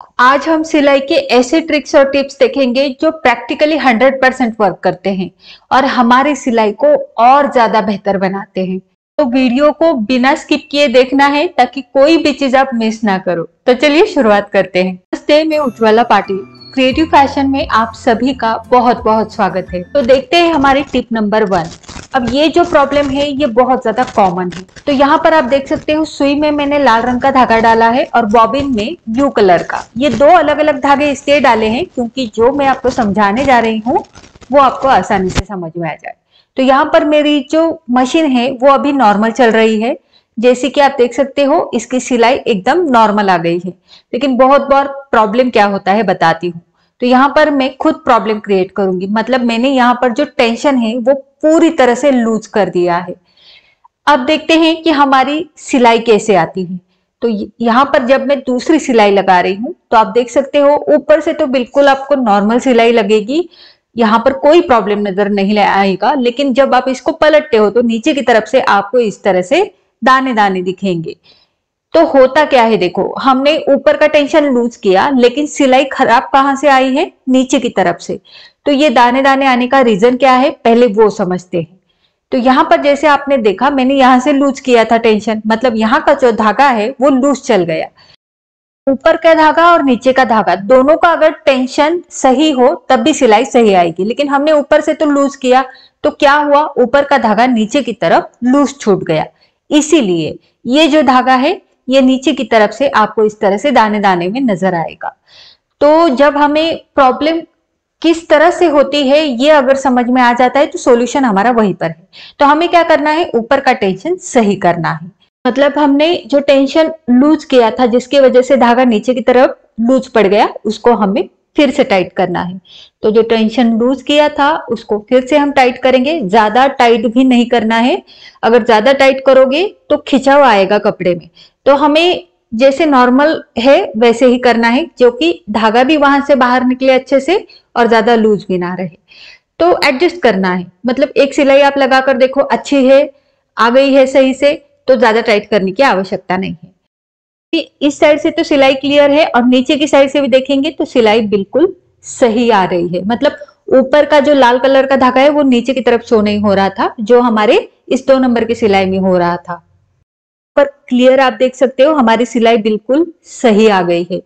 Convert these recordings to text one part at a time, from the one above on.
आज हम सिलाई के ऐसे ट्रिक्स और टिप्स देखेंगे जो प्रैक्टिकली 100% वर्क करते हैं और हमारी सिलाई को और ज्यादा बेहतर बनाते हैं। तो वीडियो को बिना स्किप किए देखना है ताकि कोई भी चीज आप मिस ना करो। तो चलिए शुरुआत करते हैं। नमस्ते, मैं उज्ज्वला पाटिल। क्रिएटिव फैशन में आप सभी का बहुत बहुत स्वागत है। तो देखते हैं हमारी टिप नंबर 1। अब ये जो प्रॉब्लम है ये बहुत ज्यादा कॉमन है। तो यहाँ पर आप देख सकते हो, सुई में मैंने लाल रंग का धागा डाला है और बॉबिन में ब्लू कलर का। ये दो अलग अलग धागे इसलिए डाले हैं क्योंकि जो मैं आपको समझाने जा रही हूँ वो आपको आसानी से समझ में आ जाए। तो यहाँ पर मेरी जो मशीन है वो अभी नॉर्मल चल रही है। जैसे कि आप देख सकते हो, इसकी सिलाई एकदम नॉर्मल आ गई है। लेकिन बहुत बार प्रॉब्लम क्या होता है बताती हूँ। तो यहाँ पर मैं खुद प्रॉब्लम क्रिएट करूंगी, मतलब मैंने यहाँ पर जो टेंशन है वो पूरी तरह से लूज कर दिया है। अब देखते हैं कि हमारी सिलाई कैसे आती है। तो यहाँ पर जब मैं दूसरी सिलाई लगा रही हूँ तो आप देख सकते हो, ऊपर से तो बिल्कुल आपको नॉर्मल सिलाई लगेगी, यहाँ पर कोई प्रॉब्लम नजर नहीं आएगा। लेकिन जब आप इसको पलटते हो तो नीचे की तरफ से आपको इस तरह से दाने दाने दिखेंगे। तो होता क्या है, देखो हमने ऊपर का टेंशन लूज किया लेकिन सिलाई खराब कहां से आई है, नीचे की तरफ से। तो ये दाने दाने आने का रीजन क्या है पहले वो समझते हैं। तो यहाँ पर जैसे आपने देखा, मैंने यहाँ से लूज किया था टेंशन, मतलब यहाँ का जो धागा है वो लूज चल गया। ऊपर का धागा और नीचे का धागा दोनों का अगर टेंशन सही हो तब भी सिलाई सही आएगी। लेकिन हमने ऊपर से तो लूज किया, तो क्या हुआ, ऊपर का धागा नीचे की तरफ लूज छूट गया। इसीलिए ये जो धागा है ये नीचे की तरफ से आपको इस तरह से दाने दाने में नजर आएगा। तो जब हमें प्रॉब्लम किस तरह से होती है ये अगर समझ में आ जाता है तो सॉल्यूशन हमारा वहीं पर है। तो हमें क्या करना है, ऊपर का टेंशन सही करना है। मतलब हमने जो टेंशन लूज किया था जिसकी वजह से धागा नीचे की तरफ लूज पड़ गया, उसको हमें फिर से टाइट करना है। तो जो टेंशन लूज किया था उसको फिर से हम टाइट करेंगे। ज्यादा टाइट भी नहीं करना है, अगर ज्यादा टाइट करोगे तो खिंचाव आएगा कपड़े में। तो हमें जैसे नॉर्मल है वैसे ही करना है, जो कि धागा भी वहां से बाहर निकले अच्छे से और ज्यादा लूज भी ना रहे। तो एडजस्ट करना है, मतलब एक सिलाई आप लगाकर देखो अच्छी है, आ गई है सही से, तो ज्यादा टाइट करने की आवश्यकता नहीं है। इस साइड से तो सिलाई क्लियर है और नीचे की साइड से भी देखेंगे तो सिलाई बिल्कुल सही आ रही है। मतलब ऊपर का जो लाल कलर का धागा है वो नीचे की तरफ शो नहीं हो रहा था, जो हमारे इस 2 नंबर की सिलाई में हो रहा था। पर क्लियर आप देख सकते हो हमारी सिलाई बिल्कुल सही आ गई है।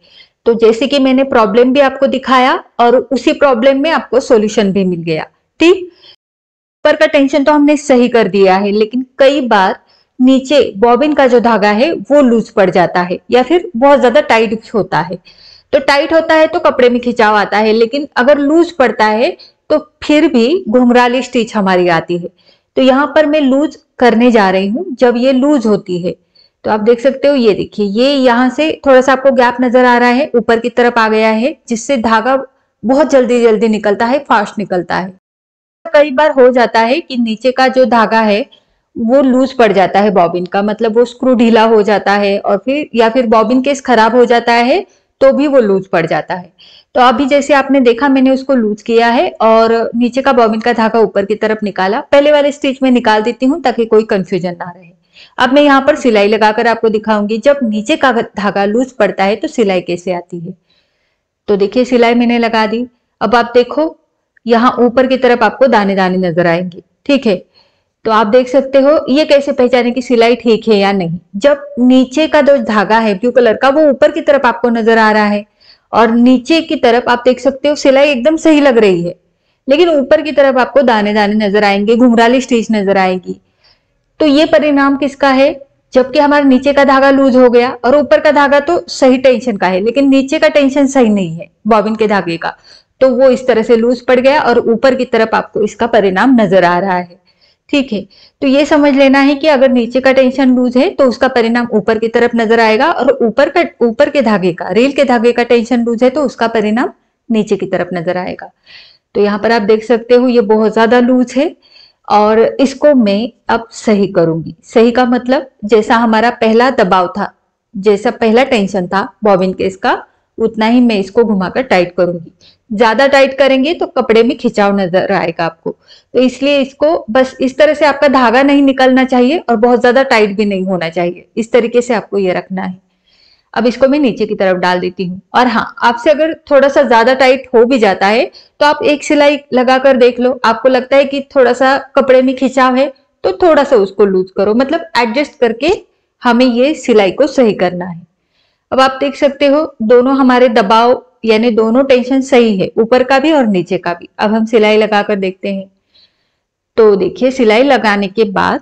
तो जैसे कि मैंने प्रॉब्लम भी आपको दिखाया और उसी प्रॉब्लम में आपको सॉल्यूशन भी मिल गया। ठीक, ऊपर का टेंशन तो हमने सही कर दिया है, लेकिन कई बार नीचे बॉबिन का जो धागा है वो लूज पड़ जाता है या फिर बहुत ज्यादा टाइट होता है। तो टाइट होता है तो कपड़े में खिंचाव आता है, लेकिन अगर लूज पड़ता है तो फिर भी घुंघराली स्टिच हमारी आती है। तो यहाँ पर मैं लूज करने जा रही हूँ। जब ये लूज होती है तो आप देख सकते हो, ये देखिए, ये यहाँ से थोड़ा सा आपको गैप नजर आ रहा है, ऊपर की तरफ आ गया है, जिससे धागा बहुत जल्दी जल्दी निकलता है, फास्ट निकलता है। कई बार हो जाता है कि नीचे का जो धागा है वो लूज पड़ जाता है बॉबिन का, मतलब वो स्क्रू ढीला हो जाता है और फिर या फिर बॉबिन केस खराब हो जाता है तो भी वो लूज पड़ जाता है। तो अभी जैसे आपने देखा, मैंने उसको लूज किया है और नीचे का बॉबिन का धागा ऊपर की तरफ निकाला। पहले वाले स्टिच में निकाल देती हूँ ताकि कोई कंफ्यूजन ना रहे। अब मैं यहाँ पर सिलाई लगाकर आपको दिखाऊंगी जब नीचे का धागा लूज पड़ता है तो सिलाई कैसे आती है। तो देखिए सिलाई मैंने लगा दी। अब आप देखो यहाँ ऊपर की तरफ आपको दाने दाने नजर आएंगे। ठीक है, तो आप देख सकते हो ये कैसे पहचाने कि सिलाई ठीक है या नहीं। जब नीचे का जो धागा है ब्लू कलर का वो ऊपर की तरफ आपको नजर आ रहा है और नीचे की तरफ आप देख सकते हो सिलाई एकदम सही लग रही है, लेकिन ऊपर की तरफ आपको दाने दाने नजर आएंगे, घुंघराली स्टिच नजर आएगी। तो ये परिणाम किसका है, जबकि हमारा नीचे का धागा लूज हो गया और ऊपर का धागा तो सही टेंशन का है, लेकिन नीचे का टेंशन सही नहीं है बॉबिन के धागे का, तो वो इस तरह से लूज पड़ गया और ऊपर की तरफ आपको इसका परिणाम नजर आ रहा है। ठीक है, तो ये समझ लेना है कि अगर नीचे का टेंशन लूज है तो उसका परिणाम ऊपर की तरफ नजर आएगा, और ऊपर के धागे का, रेल के धागे का टेंशन लूज है तो उसका परिणाम नीचे की तरफ नजर आएगा। तो यहाँ पर आप देख सकते हो ये बहुत ज्यादा लूज है और इसको मैं अब सही करूंगी। सही का मतलब जैसा हमारा पहला दबाव था, जैसा पहला टेंशन था बॉबिन केस का, उतना ही मैं इसको घुमाकर टाइट करूंगी। ज्यादा टाइट करेंगे तो कपड़े में खिंचाव नजर आएगा आपको, तो इसलिए इसको बस इस तरह से, आपका धागा नहीं निकलना चाहिए और बहुत ज्यादा टाइट भी नहीं होना चाहिए, इस तरीके से आपको ये रखना है। अब इसको मैं नीचे की तरफ डाल देती हूँ। और हाँ, आपसे अगर थोड़ा सा ज्यादा टाइट हो भी जाता है तो आप एक सिलाई लगाकर देख लो, आपको लगता है कि थोड़ा सा कपड़े में खिंचाव है तो थोड़ा सा उसको लूज करो, मतलब एडजस्ट करके हमें ये सिलाई को सही करना है। अब आप देख सकते हो दोनों हमारे दबाव यानी दोनों टेंशन सही है, ऊपर का भी और नीचे का भी। अब हम सिलाई लगाकर देखते हैं। तो देखिए सिलाई लगाने के बाद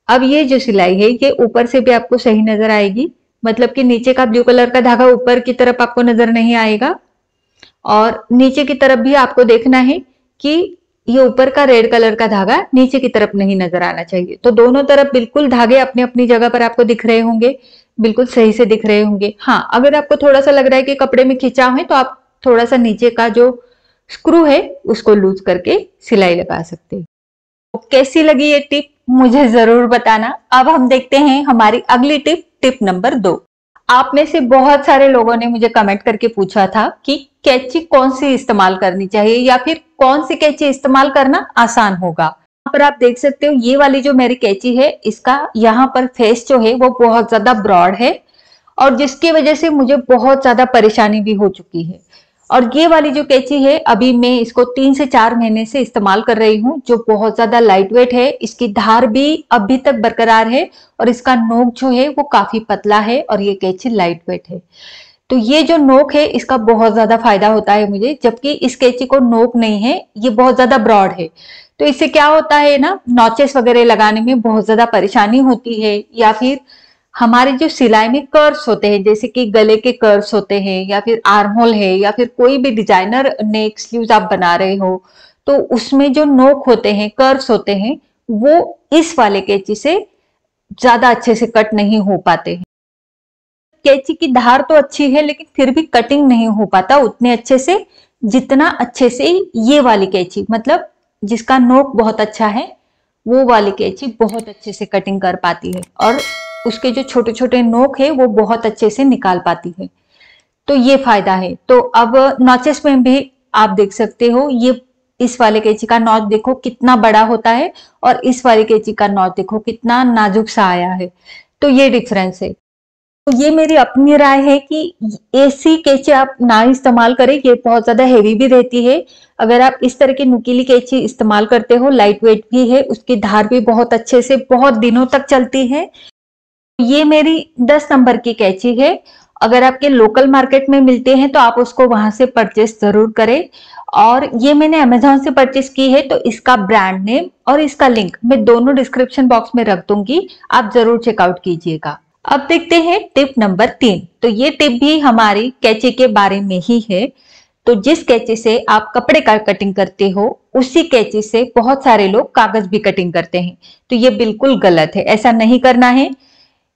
अब ये जो सिलाई है ये ऊपर से भी आपको सही नजर आएगी, मतलब कि नीचे का ब्लू कलर का धागा ऊपर की तरफ आपको नजर नहीं आएगा और नीचे की तरफ भी आपको देखना है कि ये ऊपर का रेड कलर का धागा नीचे की तरफ नहीं नजर आना चाहिए। तो दोनों तरफ बिल्कुल धागे अपनी अपनी जगह पर आपको दिख रहे होंगे, बिल्कुल सही से दिख रहे होंगे। हाँ, अगर आपको थोड़ा सा लग रहा है कि कपड़े में खिंचाव है तो आप थोड़ा सा नीचे का जो स्क्रू है उसको लूज करके सिलाई लगा सकते हैं। तो कैसी लगी ये टिप मुझे जरूर बताना। अब हम देखते हैं हमारी अगली टिप, टिप नंबर 2। आप में से बहुत सारे लोगों ने मुझे कमेंट करके पूछा था कि कैंची कौन सी इस्तेमाल करनी चाहिए या फिर कौन सी कैंची इस्तेमाल करना आसान होगा। यहाँ पर आप देख सकते हो ये वाली जो मेरी कैंची है इसका यहाँ पर फेस जो है वो बहुत ज्यादा ब्रॉड है और जिसकी वजह से मुझे बहुत ज्यादा परेशानी भी हो चुकी है। और ये वाली जो कैंची है अभी मैं इसको 3 से 4 महीने से इस्तेमाल कर रही हूँ, जो बहुत ज्यादा लाइट वेट है, इसकी धार भी अभी तक बरकरार है और इसका नोक जो है वो काफी पतला है और ये कैंची लाइट वेट है। तो ये जो नोक है इसका बहुत ज्यादा फायदा होता है मुझे, जबकि इस कैंची को नोक नहीं है, ये बहुत ज्यादा ब्रॉड है। तो इससे क्या होता है ना, नॉचेस वगैरह लगाने में बहुत ज्यादा परेशानी होती है या फिर हमारे जो सिलाई में कर्व्स होते हैं जैसे कि गले के कर्व्स होते हैं या फिर आर्म होल है या फिर कोई भी डिजाइनर नेक स्लीव्स आप बना रहे हो तो उसमें जो नोक होते हैं, कर्व्स होते हैं, वो इस वाले कैंची से ज्यादा अच्छे से कट नहीं हो पाते हैं। कैंची की धार तो अच्छी है लेकिन फिर भी कटिंग नहीं हो पाता उतने अच्छे से जितना अच्छे से ये वाली कैंची, मतलब जिसका नोक बहुत अच्छा है वो वाली कैंची बहुत अच्छे से कटिंग कर पाती है और उसके जो छोटे छोटे नोक है वो बहुत अच्छे से निकाल पाती है। तो ये फायदा है। तो अब नॉचेस में भी आप देख सकते हो, ये इस वाले कैंची का नॉच देखो कितना बड़ा होता है और इस वाली कैंची का नॉच देखो कितना नाजुक सा आया है। तो ये डिफरेंस है। तो ये मेरी अपनी राय है कि ऐसी कैंची आप ना इस्तेमाल करें, ये बहुत ज्यादा हेवी भी रहती है। अगर आप इस तरह की नुकीली कैंची इस्तेमाल करते हो, लाइट वेट भी है, उसकी धार भी बहुत अच्छे से बहुत दिनों तक चलती है। ये मेरी 10 नंबर की कैंची है। अगर आपके लोकल मार्केट में मिलते हैं तो आप उसको वहां से परचेस जरूर करें। और ये मैंने अमेजोन से परचेस की है, तो इसका ब्रांड नेम और इसका लिंक मैं दोनों डिस्क्रिप्शन बॉक्स में रख दूंगी, आप जरूर चेकआउट कीजिएगा। अब देखते हैं टिप नंबर 3। तो ये टिप भी हमारी कैंची के बारे में ही है। तो जिस कैंची से आप कपड़े का कटिंग करते हो उसी कैंची से बहुत सारे लोग कागज भी कटिंग करते हैं। तो ये बिल्कुल गलत है, ऐसा नहीं करना है।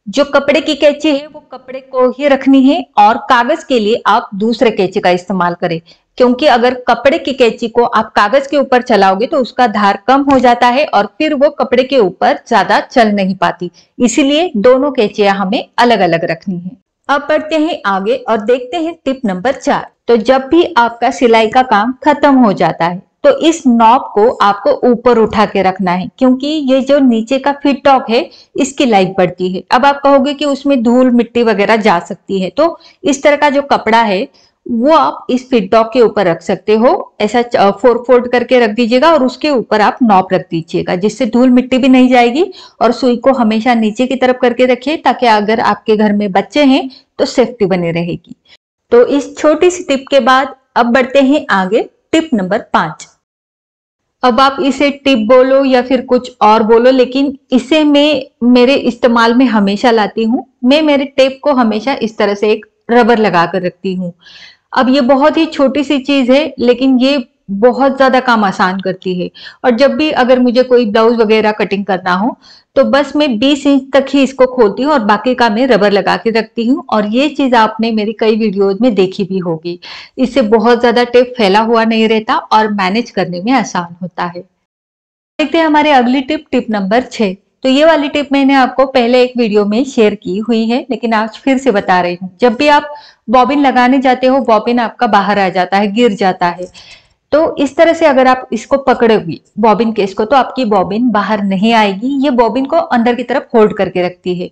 जो कपड़े की कैंची है वो कपड़े को ही रखनी है और कागज के लिए आप दूसरे कैंची का इस्तेमाल करें, क्योंकि अगर कपड़े की कैंची को आप कागज के ऊपर चलाओगे तो उसका धार कम हो जाता है और फिर वो कपड़े के ऊपर ज्यादा चल नहीं पाती। इसीलिए दोनों कैंचियां हमें अलग अलग रखनी है। अब बढ़ते हैं आगे और देखते हैं टिप नंबर 4। तो जब भी आपका सिलाई का काम खत्म हो जाता है तो इस नॉब को आपको ऊपर उठा के रखना है, क्योंकि ये जो नीचे का फिट टॉप है इसकी लाइफ बढ़ती है। अब आप कहोगे कि उसमें धूल मिट्टी वगैरह जा सकती है, तो इस तरह का जो कपड़ा है वो आप इस फिट टॉप के ऊपर रख सकते हो। ऐसा 4 फोल्ड करके रख दीजिएगा और उसके ऊपर आप नॉब रख दीजिएगा, जिससे धूल मिट्टी भी नहीं जाएगी। और सुई को हमेशा नीचे की तरफ करके रखिए ताकि अगर आपके घर में बच्चे हैं तो सेफ्टी बनी रहेगी। तो इस छोटी सी टिप के बाद अब बढ़ते हैं आगे, टिप नंबर 5। अब आप इसे टिप बोलो या फिर कुछ और बोलो, लेकिन इसे मैं मेरे इस्तेमाल में हमेशा लाती हूँ। मैं मेरे टेप को हमेशा इस तरह से एक रबर लगा कर रखती हूँ। अब ये बहुत ही छोटी सी चीज है लेकिन ये बहुत ज्यादा काम आसान करती है। और जब भी अगर मुझे कोई ब्लाउज वगैरह कटिंग करना हो तो बस मैं 20 इंच तक ही इसको खोलती हूँ और बाकी का मैं रबर लगा के रखती हूँ। और ये चीज आपने मेरी कई वीडियोज में देखी भी होगी। इससे बहुत ज्यादा टेप फैला हुआ नहीं रहता और मैनेज करने में आसान होता है। देखते हैं हमारे अगली टिप, टिप नंबर 6। तो ये वाली टिप मैंने आपको पहले एक वीडियो में शेयर की हुई है लेकिन आज फिर से बता रही हूँ। जब भी आप बॉबिन लगाने जाते हो, बॉबिन आपका बाहर आ जाता है, गिर जाता है, तो इस तरह से अगर आप इसको पकड़ोगी बॉबिन केस को तो आपकी बॉबिन बाहर नहीं आएगी। ये बॉबिन को अंदर की तरफ होल्ड करके रखती है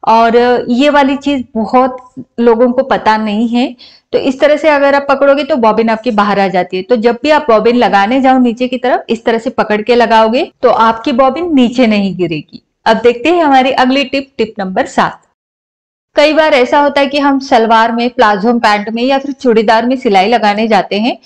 और ये वाली चीज बहुत लोगों को पता नहीं है। तो इस तरह से अगर आप पकड़ोगे तो बॉबिन आपकी बाहर आ जाती है। तो जब भी आप बॉबिन लगाने जाओ नीचे की तरफ, इस तरह से पकड़ के लगाओगे तो आपकी बॉबिन नीचे नहीं गिरेगी। अब देखते हैं हमारी अगली टिप, टिप नंबर 7। कई बार ऐसा होता है कि हम सलवार में, प्लाजो पैंट में या फिर चूड़ीदार में सिलाई लगाने जाते हैं,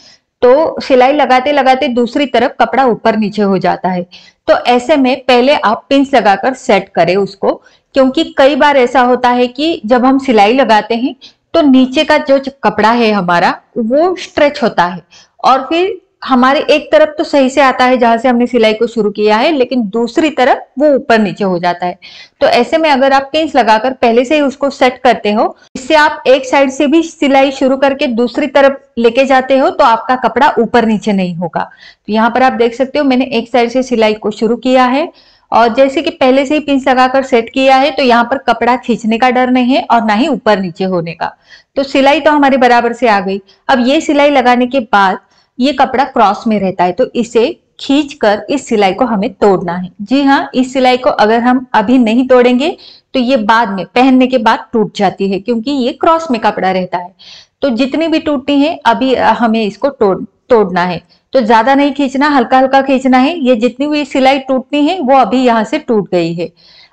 तो सिलाई लगाते लगाते दूसरी तरफ कपड़ा ऊपर नीचे हो जाता है। तो ऐसे में पहले आप पिंस लगाकर सेट करें उसको, क्योंकि कई बार ऐसा होता है कि जब हम सिलाई लगाते हैं तो नीचे का जो कपड़ा है हमारा वो स्ट्रेच होता है, और फिर हमारे एक तरफ तो सही से आता है जहां से हमने सिलाई को शुरू किया है, लेकिन दूसरी तरफ वो ऊपर नीचे हो जाता है। तो ऐसे में अगर आप पिंस लगाकर पहले से ही उसको सेट करते हो, इससे आप एक साइड से भी सिलाई शुरू करके दूसरी तरफ लेके जाते हो तो आपका कपड़ा ऊपर नीचे नहीं होगा। तो यहाँ पर आप देख सकते हो मैंने एक साइड से सिलाई को शुरू किया है, और जैसे कि पहले से ही पिंस लगाकर सेट किया है, तो यहाँ पर कपड़ा खींचने का डर नहीं है और ना ही ऊपर नीचे होने का। तो सिलाई तो हमारी बराबर से आ गई। अब ये सिलाई लगाने के बाद ये कपड़ा क्रॉस में रहता है, तो इसे खींचकर इस सिलाई को हमें तोड़ना है। जी हाँ, इस सिलाई को अगर हम अभी नहीं तोड़ेंगे तो ये बाद में पहनने के बाद टूट जाती है, क्योंकि ये क्रॉस में कपड़ा रहता है। तो जितनी भी टूटती है अभी हमें इसको तोड़ना है। तो ज्यादा नहीं खींचना, हल्का हल्का खींचना है। ये जितनी भी सिलाई टूटनी है वो अभी यहाँ से टूट गई है।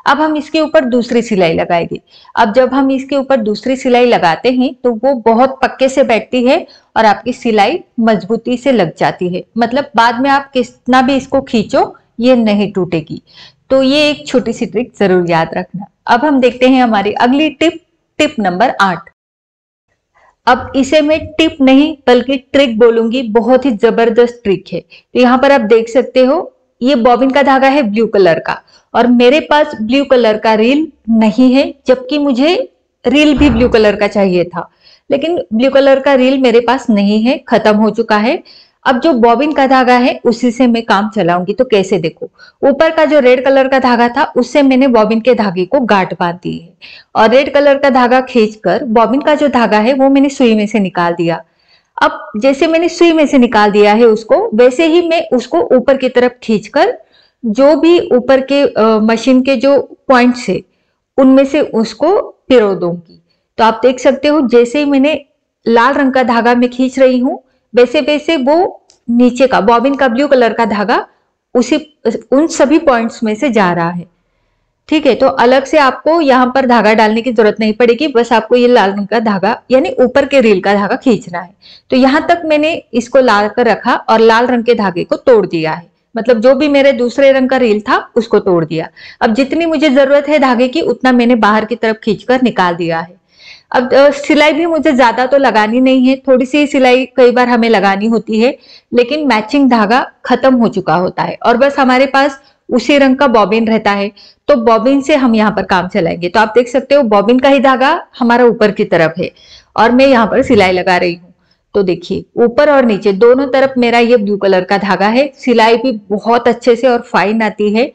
अब हम इसके ऊपर दूसरी सिलाई लगाएंगे। अब जब हम इसके ऊपर दूसरी सिलाई लगाते हैं तो वो बहुत पक्के से बैठती है और आपकी सिलाई मजबूती से लग जाती है, मतलब बाद में आप कितना भी इसको खींचो ये नहीं टूटेगी। तो ये एक छोटी सी ट्रिक जरूर याद रखना। अब हम देखते हैं हमारी अगली टिप, टिप नंबर 8। अब इसे मैं टिप नहीं बल्कि ट्रिक बोलूंगी, बहुत ही जबरदस्त ट्रिक है। तो यहाँ पर आप देख सकते हो ये बॉबिन का धागा है ब्लू कलर का, और मेरे पास ब्लू कलर का रील नहीं है, जबकि मुझे रील भी ब्लू कलर का चाहिए था, लेकिन ब्लू कलर का रील मेरे पास नहीं है, खत्म हो चुका है। अब जो बॉबिन का धागा है उसी से मैं काम चलाऊंगी। तो कैसे, देखो ऊपर का जो रेड कलर का धागा था उससे मैंने बॉबिन के धागे को गांठ बांध दी है, और रेड कलर का धागा खींचकर बॉबिन का जो धागा है वो मैंने सुई में से निकाल दिया। अब जैसे मैंने सुई में से निकाल दिया है उसको, वैसे ही मैं उसको ऊपर की तरफ खींचकर जो भी ऊपर के मशीन के जो पॉइंट्स है उनमें से उसको पिरो दूंगी। तो आप देख सकते हो जैसे ही मैंने लाल रंग का धागा मैं खींच रही हूँ, वैसे वैसे वो नीचे का बॉबिन का ब्लू कलर का धागा उसी उन सभी पॉइंट्स में से जा रहा है। ठीक है, तो अलग से आपको यहाँ पर धागा डालने की जरूरत नहीं पड़ेगी, बस आपको ये लाल रंग का धागा यानी ऊपर के रील का धागा खींचना है। तो यहाँ तक मैंने इसको ला कर रखा और लाल रंग के धागे को तोड़ दिया है, मतलब जो भी मेरे दूसरे रंग का रील था उसको तोड़ दिया। अब जितनी मुझे जरूरत है धागे की उतना मैंने बाहर की तरफ खींचकर निकाल दिया है। अब सिलाई भी मुझे ज्यादा तो लगानी नहीं है, थोड़ी सी सिलाई कई बार हमें लगानी होती है, लेकिन मैचिंग धागा खत्म हो चुका होता है और बस हमारे पास उसी रंग का बॉबिन रहता है। तो बॉबिन से हम यहाँ पर काम चलाएंगे। तो आप देख सकते हो बॉबिन का ही धागा हमारा ऊपर की तरफ है और मैं यहाँ पर सिलाई लगा रही हूँ। तो देखिए ऊपर और नीचे दोनों तरफ मेरा ये ब्लू कलर का धागा है। सिलाई भी बहुत अच्छे से और फाइन आती है।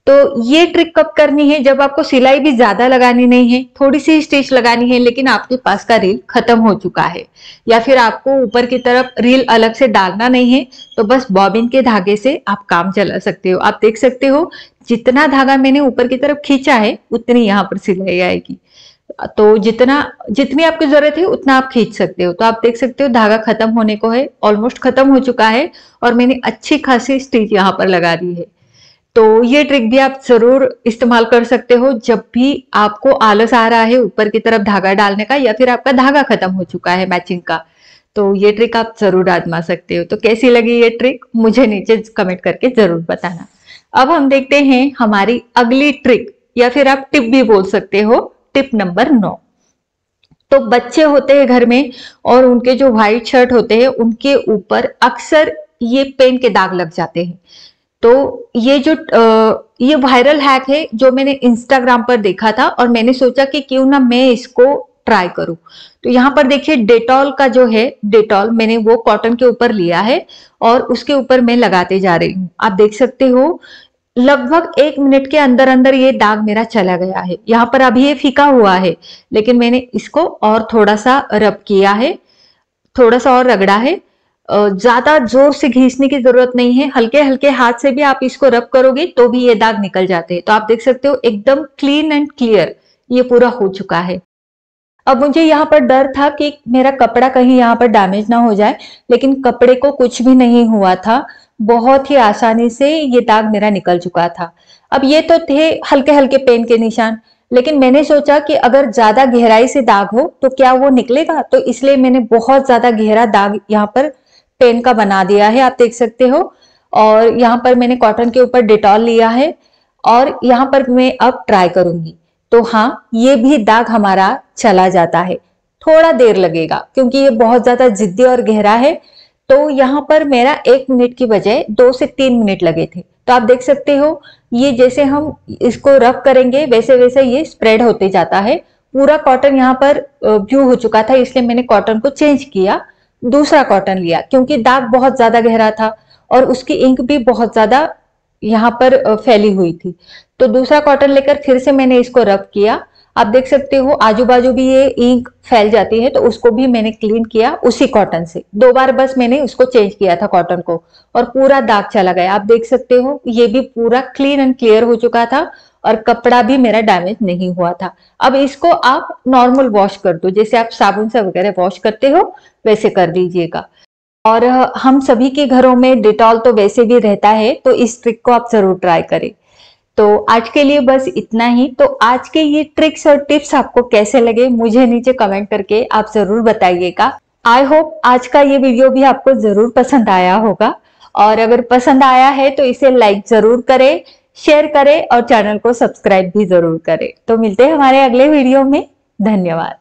तो ये ट्रिक कब करनी है, जब आपको सिलाई भी ज्यादा लगानी नहीं है, थोड़ी सी स्टिच लगानी है, लेकिन आपके पास का रील खत्म हो चुका है, या फिर आपको ऊपर की तरफ रील अलग से डालना नहीं है, तो बस बॉबिन के धागे से आप काम चला सकते हो। आप देख सकते हो जितना धागा मैंने ऊपर की तरफ खींचा है उतनी यहाँ पर सिलाई आएगी। तो जितनी आपकी जरूरत है उतना आप खींच सकते हो। तो आप देख सकते हो धागा खत्म होने को है, ऑलमोस्ट खत्म हो चुका है और मैंने अच्छी खासी स्टिच यहाँ पर लगा दी है। तो ये ट्रिक भी आप जरूर इस्तेमाल कर सकते हो जब भी आपको आलस आ रहा है ऊपर की तरफ धागा डालने का, या फिर आपका धागा खत्म हो चुका है मैचिंग का। तो ये ट्रिक आप जरूर आजमा सकते हो। तो कैसी लगी ये ट्रिक मुझे नीचे कमेंट करके जरूर बताना। अब हम देखते हैं हमारी अगली ट्रिक, या फिर आप टिप भी बोल सकते हो, टिप नंबर 9। तो बच्चे होते हैं घर में और उनके जो व्हाइट शर्ट होते हैं उनके ऊपर अक्सर ये पेन के दाग लग जाते हैं। तो ये वायरल हैक है जो मैंने इंस्टाग्राम पर देखा था और मैंने सोचा कि क्यों ना मैं इसको ट्राई करूं। तो यहाँ पर देखिए डेटॉल का जो है, डेटॉल मैंने वो कॉटन के ऊपर लिया है और उसके ऊपर मैं लगाते जा रही हूँ। आप देख सकते हो लगभग 1 मिनट के अंदर अंदर ये दाग मेरा चला गया है। यहाँ पर अभी ये फीका हुआ है, लेकिन मैंने इसको और थोड़ा सा रब किया है, थोड़ा सा और रगड़ा है। ज्यादा जोर से घिसने की जरूरत नहीं है, हल्के हल्के हाथ से भी आप इसको रब करोगे तो भी ये दाग निकल जाते हैं। तो आप देख सकते हो एकदम क्लीन एंड क्लियर ये पूरा हो चुका है। अब मुझे यहाँ पर डर था कि मेरा कपड़ा कहीं यहाँ पर डैमेज ना हो जाए, लेकिन कपड़े को कुछ भी नहीं हुआ था। बहुत ही आसानी से ये दाग मेरा निकल चुका था। अब ये तो थे हल्के हल्के पेन के निशान, लेकिन मैंने सोचा कि अगर ज्यादा गहराई से दाग हो तो क्या वो निकलेगा, तो इसलिए मैंने बहुत ज्यादा गहरा दाग यहाँ पर पेन का बना दिया है, आप देख सकते हो। और यहाँ पर मैंने कॉटन के ऊपर डिटॉल लिया है और यहाँ पर मैं अब ट्राई करूंगी। तो हाँ, ये भी दाग हमारा चला जाता है। थोड़ा देर लगेगा क्योंकि ये बहुत ज्यादा जिद्दी और गहरा है। तो यहाँ पर मेरा 1 मिनट की बजाय 2 से 3 मिनट लगे थे। तो आप देख सकते हो, ये जैसे हम इसको रब करेंगे वैसे वैसे ये स्प्रेड होते जाता है। पूरा कॉटन यहाँ पर ब्लू हो चुका था, इसलिए मैंने कॉटन को चेंज किया, दूसरा कॉटन लिया, क्योंकि दाग बहुत ज्यादा गहरा था और उसकी इंक भी बहुत ज्यादा यहाँ पर फैली हुई थी। तो दूसरा कॉटन लेकर फिर से मैंने इसको रब किया। आप देख सकते हो आजू बाजू भी ये इंक फैल जाती है, तो उसको भी मैंने क्लीन किया उसी कॉटन से। 2 बार बस मैंने उसको चेंज किया था कॉटन को, और पूरा दाग चला गया। आप देख सकते हो ये भी पूरा क्लीन एंड क्लियर हो चुका था और कपड़ा भी मेरा डैमेज नहीं हुआ था। अब इसको आप नॉर्मल वॉश कर दो, जैसे आप साबुन से वगैरह वॉश करते हो वैसे कर दीजिएगा। और हम सभी के घरों में डिटॉल तो वैसे भी रहता है, तो इस ट्रिक को आप जरूर ट्राई करें। तो आज के लिए बस इतना ही। तो आज के ये ट्रिक्स और टिप्स आपको कैसे लगे मुझे नीचे कमेंट करके आप जरूर बताइएगा। आई होप आज का ये वीडियो भी आपको जरूर पसंद आया होगा, और अगर पसंद आया है तो इसे लाइक जरूर करें, शेयर करें और चैनल को सब्सक्राइब भी जरूर करें। तो मिलते हैं हमारे अगले वीडियो में। धन्यवाद।